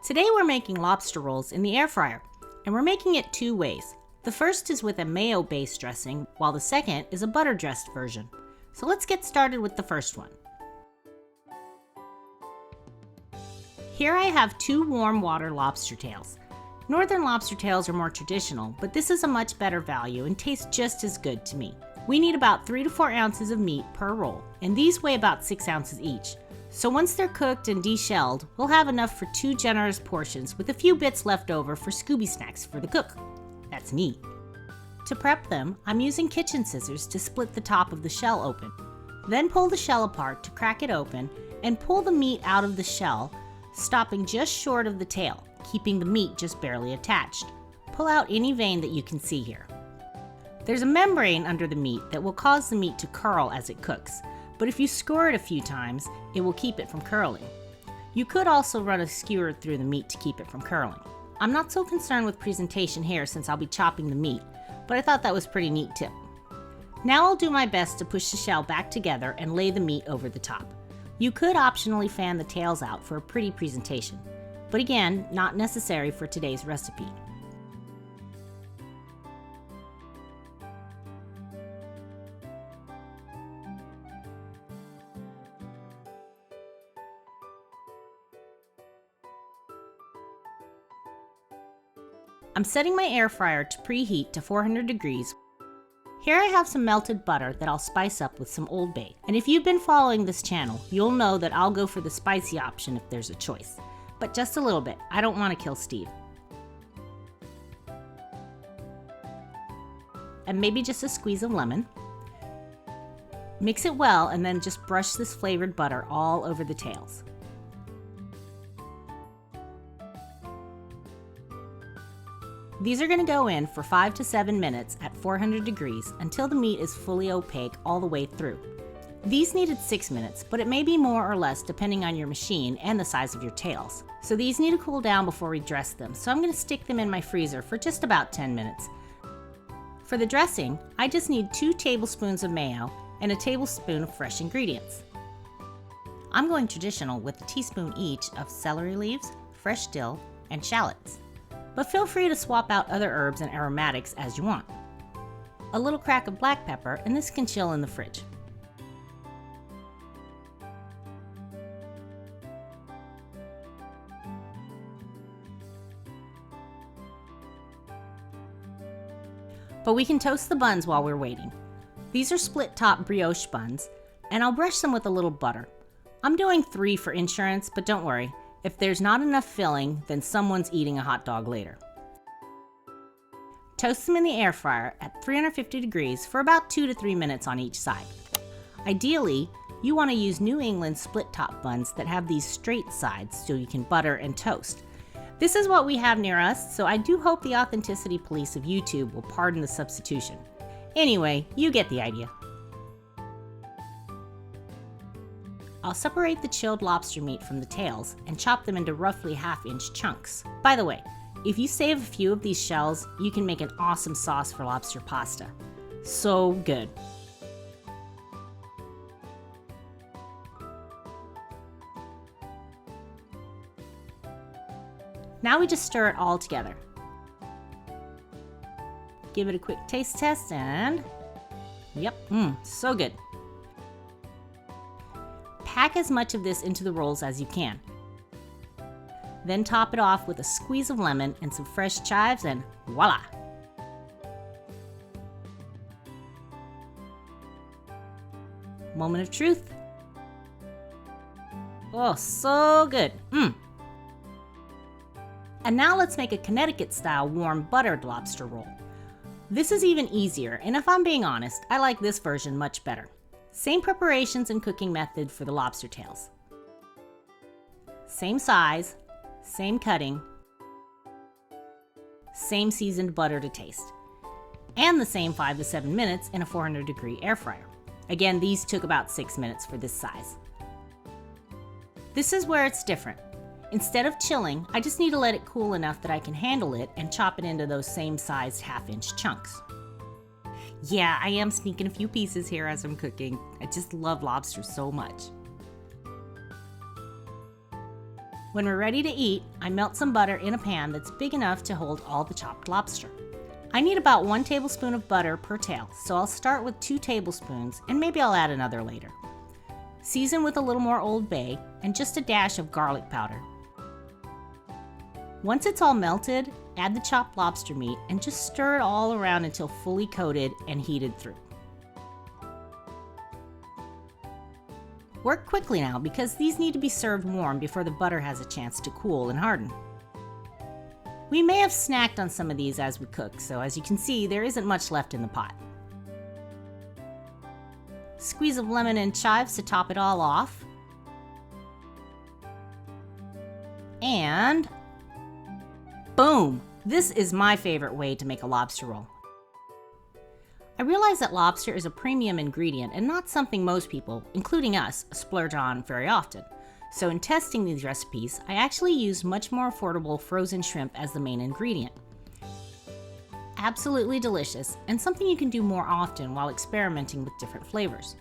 Today we're making lobster rolls in the air fryer, and we're making it two ways. The first is with a mayo-based dressing, while the second is a butter-dressed version. So let's get started with the first one. Here I have two warm water lobster tails. Northern lobster tails are more traditional, but this is a much better value and tastes just as good to me. We need about 3 to 4 ounces of meat per roll, and these weigh about 6 ounces each. So once they're cooked and deshelled, we'll have enough for 2 generous portions with a few bits left over for Scooby snacks for the cook. That's neat. To prep them, I'm using kitchen scissors to split the top of the shell open. Then pull the shell apart to crack it open and pull the meat out of the shell, stopping just short of the tail, keeping the meat just barely attached. Pull out any vein that you can see here. There's a membrane under the meat that will cause the meat to curl as it cooks, but if you score it a few times, it will keep it from curling. You could also run a skewer through the meat to keep it from curling. I'm not so concerned with presentation here since I'll be chopping the meat, but I thought that was a pretty neat tip. Now I'll do my best to push the shell back together and lay the meat over the top. You could optionally fan the tails out for a pretty presentation, but again, not necessary for today's recipe. I'm setting my air fryer to preheat to 400 degrees. Here I have some melted butter that I'll spice up with some Old Bay. And if you've been following this channel, you'll know that I'll go for the spicy option if there's a choice. But just a little bit, I don't want to kill Steve. And maybe just a squeeze of lemon. Mix it well and then just brush this flavored butter all over the tails. These are going to go in for 5 to 7 minutes at 400 degrees until the meat is fully opaque all the way through. These needed 6 minutes, but it may be more or less depending on your machine and the size of your tails. So these need to cool down before we dress them, so I'm going to stick them in my freezer for just about 10 minutes. For the dressing, I just need 2 tablespoons of mayo and a tablespoon of fresh ingredients. I'm going traditional with a teaspoon each of celery leaves, fresh dill, and shallots. But feel free to swap out other herbs and aromatics as you want. A little crack of black pepper, and this can chill in the fridge. But we can toast the buns while we're waiting. These are split top brioche buns, and I'll brush them with a little butter. I'm doing 3 for insurance, but don't worry. If there's not enough filling, then someone's eating a hot dog later. Toast them in the air fryer at 350 degrees for about 2 to 3 minutes on each side. Ideally, you want to use New England split top buns that have these straight sides so you can butter and toast. This is what we have near us, so I do hope the authenticity police of YouTube will pardon the substitution. Anyway, you get the idea. I'll separate the chilled lobster meat from the tails and chop them into roughly half-inch chunks. By the way, if you save a few of these shells, you can make an awesome sauce for lobster pasta. So good. Now we just stir it all together. Give it a quick taste test and... Yep, so good. Pack as much of this into the rolls as you can. Then top it off with a squeeze of lemon and some fresh chives and voila! Moment of truth. Oh, so good. And now let's make a Connecticut style warm buttered lobster roll. This is even easier, and if I'm being honest, I like this version much better. Same preparations and cooking method for the lobster tails. Same size, same cutting, same seasoned butter to taste, and the same 5 to 7 minutes in a 400 degree air fryer. Again, these took about 6 minutes for this size. This is where it's different. Instead of chilling, I just need to let it cool enough that I can handle it and chop it into those same sized half-inch chunks. Yeah, I am sneaking a few pieces here as I'm cooking. I just love lobster so much. When we're ready to eat, I melt some butter in a pan that's big enough to hold all the chopped lobster. I need about 1 tablespoon of butter per tail, so I'll start with 2 tablespoons and maybe I'll add another later. Season with a little more Old Bay and just a dash of garlic powder. Once it's all melted, add the chopped lobster meat and just stir it all around until fully coated and heated through. Work quickly now because these need to be served warm before the butter has a chance to cool and harden. We may have snacked on some of these as we cook, so as you can see, there isn't much left in the pot. Squeeze of lemon and chives to top it all off. And boom! This is my favorite way to make a lobster roll. I realize that lobster is a premium ingredient and not something most people, including us, splurge on very often. So in testing these recipes, I actually used much more affordable frozen shrimp as the main ingredient. Absolutely delicious, and something you can do more often while experimenting with different flavors.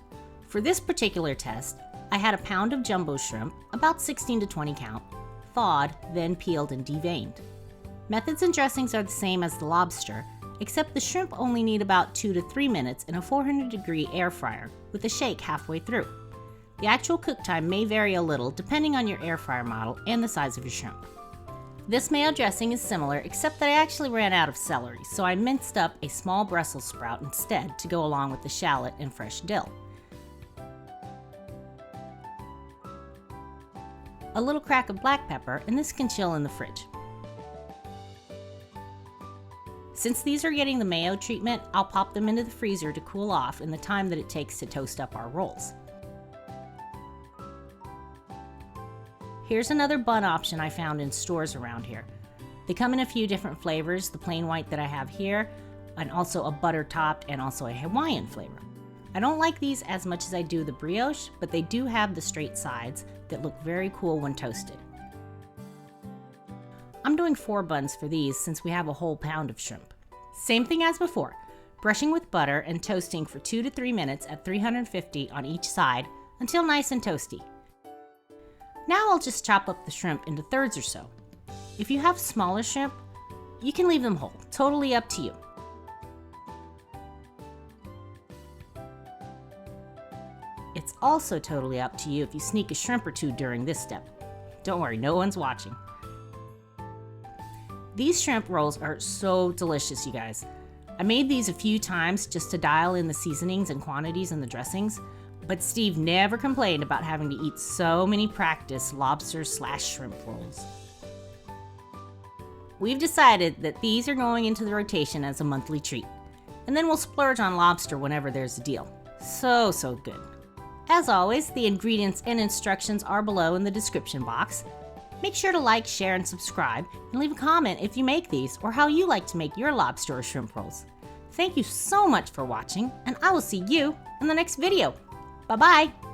For this particular test, I had a pound of jumbo shrimp, about 16 to 20 count, thawed, then peeled and deveined. Methods and dressings are the same as the lobster, except the shrimp only need about 2 to 3 minutes in a 400-degree air fryer with a shake halfway through. The actual cook time may vary a little depending on your air fryer model and the size of your shrimp. This mayo dressing is similar, except that I actually ran out of celery, so I minced up a small Brussels sprout instead to go along with the shallot and fresh dill. A little crack of black pepper, and this can chill in the fridge. Since these are getting the mayo treatment, I'll pop them into the freezer to cool off in the time that it takes to toast up our rolls. Here's another bun option I found in stores around here. They come in a few different flavors, the plain white that I have here, and also a butter topped and also a Hawaiian flavor. I don't like these as much as I do the brioche, but they do have the straight sides that look very cool when toasted. I'm doing 4 buns for these since we have a whole pound of shrimp. Same thing as before, brushing with butter and toasting for 2 to 3 minutes at 350 on each side until nice and toasty. Now I'll just chop up the shrimp into thirds or so. If you have smaller shrimp, you can leave them whole, totally up to you. It's also totally up to you if you sneak a shrimp or 2 during this step. Don't worry, no one's watching. These shrimp rolls are so delicious, you guys. I made these a few times just to dial in the seasonings and quantities and the dressings, but Steve never complained about having to eat so many practice lobster/shrimp rolls. We've decided that these are going into the rotation as a monthly treat, and then we'll splurge on lobster whenever there's a deal. So good. As always, the ingredients and instructions are below in the description box. Make sure to like, share, and subscribe, and leave a comment if you make these or how you like to make your lobster or shrimp rolls. Thank you so much for watching, and I will see you in the next video. Bye-bye!